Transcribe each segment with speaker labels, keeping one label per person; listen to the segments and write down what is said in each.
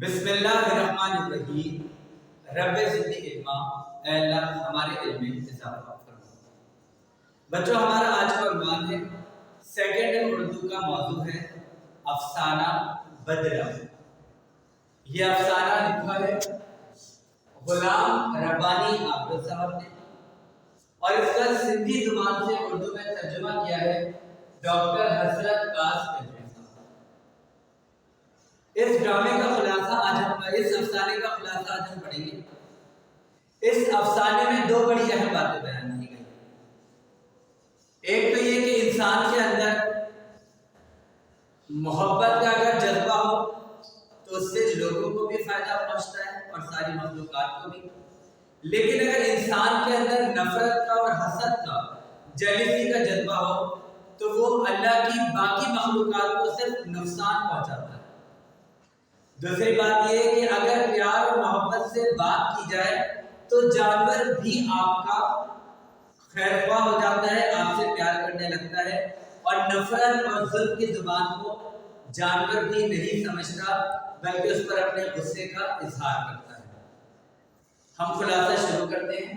Speaker 1: بسم اللہ الرحمن الرحیم۔ رب زدنی علما، اے اللہ ہمارے علم میں اضافہ فرما۔ بچوں ہمارا آج کا عنوان ہے، سیکنڈ اردو کا موضوع ہے افسانہ بدرہ۔ یہ افسانہ لکھا ہے غلام ربانی عابد صاحب نے، اور اس کا سندھی زبان سے اردو میں ترجمہ کیا ہے ڈاکٹر حسرت کاس صاحب۔ اس ڈرامے کا خلاصہ اس افسانے کا خلاصہ آج ہم پڑھیں گے۔ اس افسانے میں دو بڑی اہم باتیں بیان کی گئی۔ ایک تو یہ کہ انسان کے اندر محبت کا اگر جذبہ ہو تو اس سے لوگوں کو بھی فائدہ پہنچتا ہے اور ساری مخلوقات کو بھی، لیکن اگر انسان کے اندر نفرت کا اور حسد کا، جیلسی کا جذبہ ہو تو وہ اللہ کی باقی مخلوقات کو صرف نقصان پہنچاتا ہے۔ دوسری بات یہ ہے کہ اگر پیار اور محبت سے بات کی جائے تو جانور بھی آپ کا خیر خواہ ہو جاتا ہے، آپ سے پیار کرنے لگتا ہے، اور نفرت اور ظلم کی زبان کو جانور بھی نہیں سمجھتا بلکہ اس پر اپنے غصے کا اظہار کرتا ہے۔ ہم خلاصہ شروع کرتے ہیں۔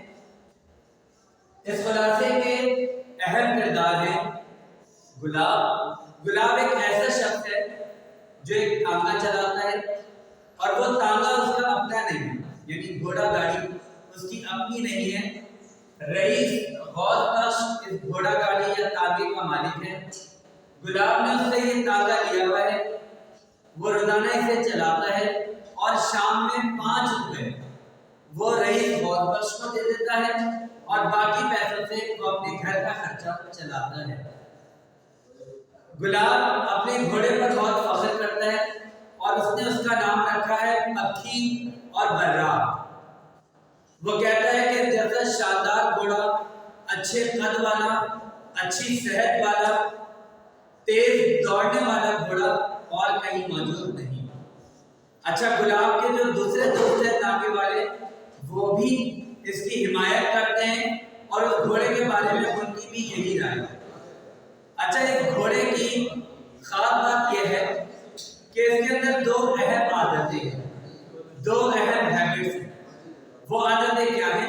Speaker 1: اس خلاصے کے اہم کردار ہیں گلاب۔ گلاب ایک ایسا شخص ہے جو ایک تانگا چلاتا ہے، اور وہ تانگا اس کا اپنا نہیں ہے، یعنی گھوڑا گاڑی اس کی اپنی نہیں ہے۔ رئیس غوث بخش اس گھوڑا گاڑی یا تانگے کا مالک ہے۔ گلاب نے اس سے یہ تانگا لیا ہوا ہے، وہ روزانہ اسے چلاتا ہے، اور شام میں 5 روپے وہ رئیس غوث بخش کو دے دیتا ہے، اور باقی پیسوں سے وہ اپنے گھر کا خرچہ چلاتا ہے۔ گلاب اپنے گھوڑے پر بہت فخر کرتا ہے، اور اس نے اس کا نام رکھا ہے پکھی اور براق۔ وہ کہتا ہے کہ جیسا شاندار گھوڑا، اچھے قد والا، اچھی صحت والا، تیز دوڑنے والا گھوڑا اور کہیں موجود نہیں۔ اچھا، گلاب کے جو دوسرے دوست ہیں تانگے والے، وہ بھی اس کی حمایت کرتے ہیں، اور اس گھوڑے کے بارے میں ان کی بھی یہی رائے ہے۔ اچھا، اس گھوڑے کی خاص بات یہ ہے کہ اس کے اندر 2 اہم عادتیں ہیں، 2 اہم ہیبٹس ہیں۔ وہ عادتیں کیا ہیں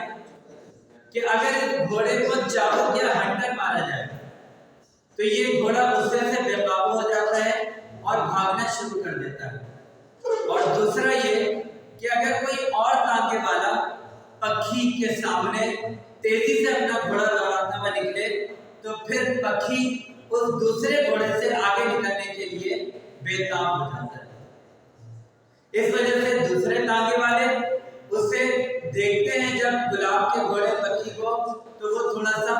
Speaker 1: کہ اگر اس گھوڑے کو چابک یا ہنٹر مارا جائے تو یہ گھوڑا غصے سے بے قابو ہو جاتا ہے اور بھاگنا شروع کر دیتا ہے۔ اور دوسرا یہ کہ اگر کوئی اور تانگے والا پکھی کے سامنے تیزی سے اپنا گھوڑا دوڑاتا ہوا نکلے تو پھر پکھی اس دوسرے گھوڑے سے آگے نکلنے کے لیے بے تاب ہو جاتا ہے۔ اس وجہ سے دوسرے تانگے والے اسے دیکھتے ہیں جب گلاب کے گھوڑے پکھی کو، تو وہ تھوڑا سا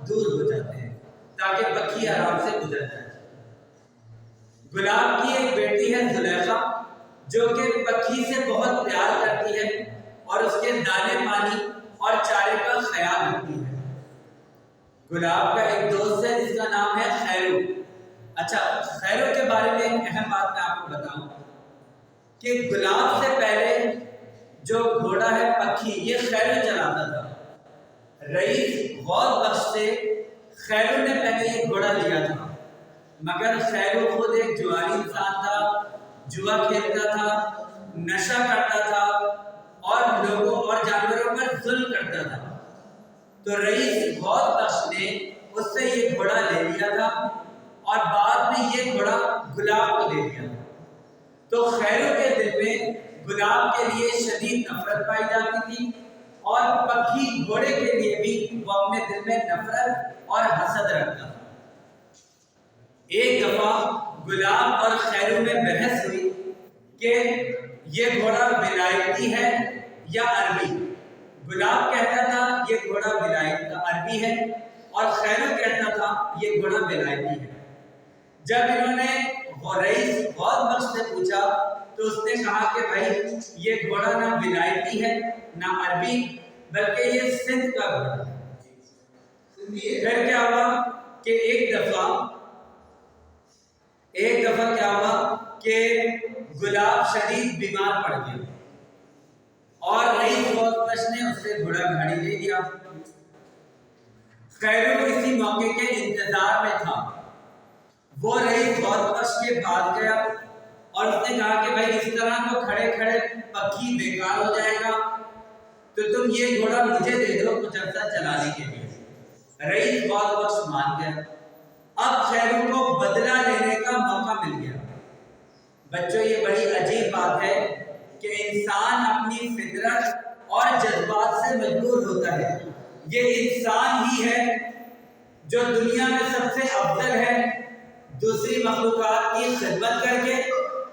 Speaker 1: دور ہو جاتے ہیں تاکہ پکھی آرام سے گزر جائے۔ گلاب کی ایک بیٹی ہے زلیخا، جو کہ پکھی سے بہت پیار کرتی ہے اور اس کے دانے پانی اور چارے کا خیال رکھتی ہے۔ گلاب کا ایک دوست ہے جس کا نام ہے خیرو۔ اچھا، خیرو کے بارے میں ایک اہم بات میں آپ کو بتاؤں کہ گلاب سے پہلے جو گھوڑا ہے پکھی، یہ خیرو چلاتا تھا۔ رئیس غوث بخش سے خیرو نے پہلے یہ گھوڑا لیا تھا، مگر خیرو خود ایک جواری انسان تھا، جوا کھیلتا تھا، نشہ کرتا تھا، اور لوگوں اور جانوروں پر ظلم کرتا تھا۔ تو رئیس غوث بخش نے اس سے یہ گھوڑا لے لیا تھا، اور بعد میں یہ گھوڑا گلاب کو دے دیا تھا۔ تو خیرو کے دل میں گلاب کے لیے شدید نفرت پائی جاتی تھی، اور پکھی گھوڑے کے لیے بھی وہ اپنے دل میں نفرت اور حسد رکھتا تھا۔ ایک دفعہ گلاب اور خیرو میں بحث ہوئی کہ یہ گھوڑا ولایتی ہے یا عربی۔ گلاب کہتا تھا یہ گھوڑا ولایت کا عربی ہے، اور خیرو کہتا تھا یہ گھوڑا ولایتی ہے۔ جب انہوں نے رئیس غوث بخش سے پوچھا تو اس نے کہا کہ بھائی یہ گھوڑا نہ ولایتی ہے نہ عربی، بلکہ یہ سندھ کا گھوڑا ہے۔ پھر کیا ہوا کہ ایک دفعہ کیا ہوا کہ گلاب شدید بیمار پڑ گیا، اور رئیس غوث بخش نے اس سے گھوڑا گاڑی لے لیا۔ خیرو اسی موقع کے انتظار میں تھا۔ وہ رئیس غوث بخش کے پاس گیا اور اس نے کہا کہ بھائی اس طرح تو کھڑے کھڑے کھڑے پکھی بیکار ہو جائے گا، تو تم یہ گھوڑا مجھے دے دو کچھ عرصہ چلانے کے لیے۔ رئیس بہت وقت مان گیا۔ اب خیرو کو بدلہ لینے کا موقع مل گیا۔ بچوں یہ بڑی عجیب بات ہے کہ انسان اپنی فطرت اور جذبات سے مجبور ہوتا ہے۔ یہ انسان ہی ہے جو دنیا میں سب سے افضل ہے دوسری مخلوقات کی خدمت کر کے،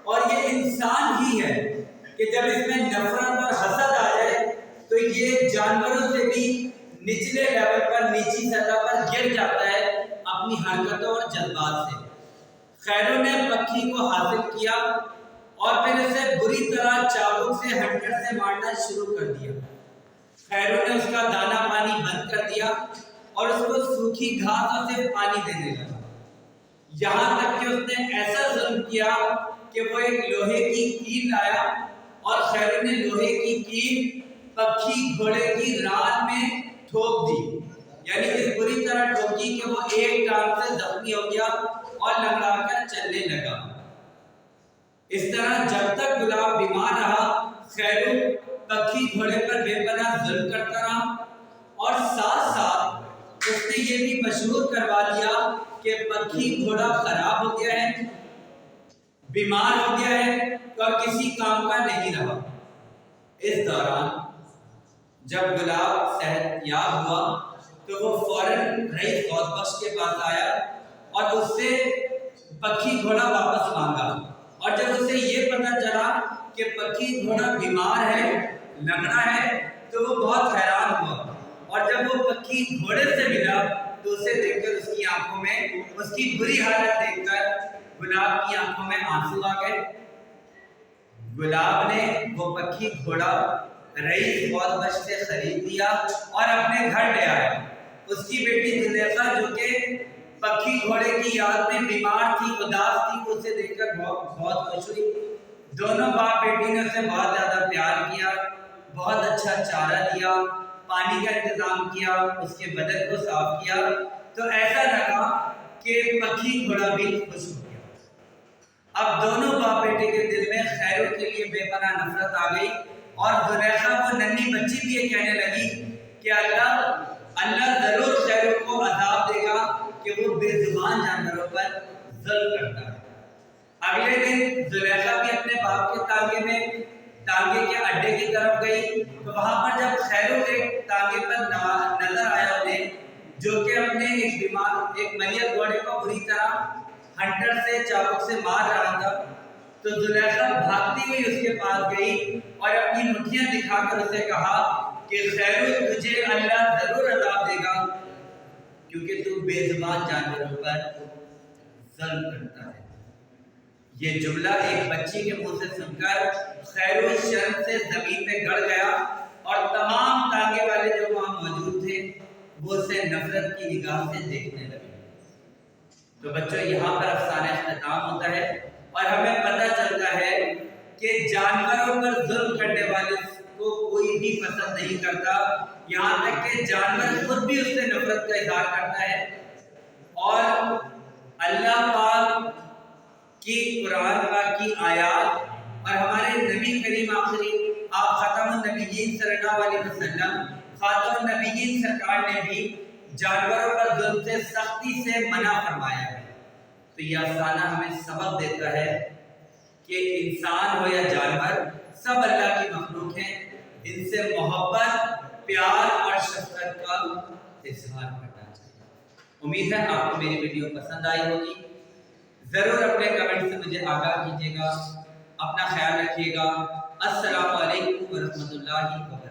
Speaker 1: اور یہ انسان ہی ہے کہ جب اس میں نفرت اور حسد آ جائے تو یہ جانوروں سے بھی نچلے لیول پر، نچلی سطح پر گر جاتا ہے اپنی حرکتوں اور جذبات سے۔ خیرو نے پکھی کو حاصل کیا اور پھر اسے بری طرح چابک سے ہنٹر سے مارنا شروع کر دیا۔ خیرو نے اس کا دانا پانی بند کر دیا اور اس کو سوکھی گھاسوں سے پانی دینے لگا، یہاں تک کہ اس نے ایسا ظلم کیا کہ وہ ایک لوہے کی کیل لایا اور خیرو نے لوہے کی کیل پکھی گھوڑے کی ران میں ٹھوک دی، یعنی اس بری طرح ٹھوکی کہ وہ ایک ٹانگ سے زخمی ہو گیا اور لنگڑا کر چلنے لگا۔ اس طرح جب تک گلاب بیمار رہا، خیرو پکھی گھوڑے پر بے پناہ ظلم کرتا رہا، اور ساتھ ساتھ اس نے یہ بھی مشہور کروا دیا کہ پکھی گھوڑا خراب ہو گیا ہے، بیمار ہو گیا ہے اور کسی کام کا نہیں رہا۔ اس دوران جب گلاب صحت یاب ہوا تو وہ فوراً رئیس غوث بخش کے پاس آیا اور اس سے پکھی گھوڑا واپس مانگا، اور جب اسے یہ پتہ چلا کہ پکھی گھوڑا بیمار ہے، لنگڑا ہے، تو وہ بہت حیران ہوا، اور جب وہ پکھی گھوڑے سے ملا تو اسے دیکھ کر اس کی آنکھوں میں، اس کی بری حالت دیکھ کر گلاب کی آنکھوں میں آنسو آ گئے۔ گلاب نے وہ پکھی گھوڑا رئیس غوث بخش سے خرید لیا اور اپنے گھر لے آیا۔ اس کی بیٹی زلیخا جو کہ پکھی گھوڑے کی یاد میں بیمار تھی، اداس تھی، اسے دیکھ کر بہت خوش ہوئی۔ دونوں باپ بیٹی نے اسے بہت زیادہ پیار کیا، بہت اچھا چارہ دیا، پانی کا انتظام کیا، اس کے بدن کو صاف کیا، تو ایسا لگا کہ پکھی گھوڑا بھی خوش ہو گیا۔ اب دونوں باپ بیٹے کے دل میں خیرو کے لیے بے پناہ نفرت آ گئی، اور زلیخا وہ ننھی بچی بھی یہ کہنے لگی کہ اللہ ضرور خیرو کو عذاب دے گا کہ وہ بے زبان جانوروں پر ظلم کرتا ہے۔ اگلے دن زلیخا بھی اپنے باپ کے تانگے کے اڈے کی طرف گئی، تو وہاں پر جب خیرو ایک تانگے پر نظر آیا انہیں، جو کہ اپنے ایک میت گھوڑے کو بری طرح ہنٹر سے چابک سے مار رہا تھا، تو زلیخا بھاگتی ہوئی اس کے پاس گئی اور اپنی مٹھیاں دکھا کر اسے کہا کہ خیرو تجھے اللہ ضرور عذاب دے گا کیونکہ تو بے زبان جانوروں پر ظلم کرتا ہے۔ یہ جملہ ایک بچی کے منہ سے سن کر خیرو شرم سے زمین میں گڑ گیا، اور تمام تانگے والے جو وہاں موجود تھے وہ اسے نفرت کی نگاہ سے دیکھنے لگے۔ تو بچوں یہاں پر افسانہ اختتام ہوتا ہے، اور ہمیں پتہ چلتا ہے کہ جانوروں پر ظلم کرنے والے کو کوئی بھی پسند نہیں کرتا، یہاں تک کہ جانور خود بھی اس سے نفرت کا اظہار کرتا ہے۔ اور اللہ پاک کی قرآن پاک کی آیات اور ہمارے نبی کریم آخری آپ خاتم النبیین صلی اللہ علیہ وسلم، خاتم النبیین سرکار نے بھی جانوروں پر ظلم سے سختی سے منع فرمایا ہے۔ تو یہ افسانہ ہمیں سبق دیتا ہے کہ انسان ہو یا جانور، سب اللہ کی مخلوق ہیں، ان سے محبت، پیار اور شفقت کا اظہار کرنا چاہیے۔ امید ہے آپ کو میری ویڈیو پسند آئی ہوگی۔ ضرور اپنے کمنٹ سے مجھے آگاہ کیجیے گا۔ اپنا خیال رکھیے گا۔ السلام علیکم ورحمۃ اللہ وبرکاتہ۔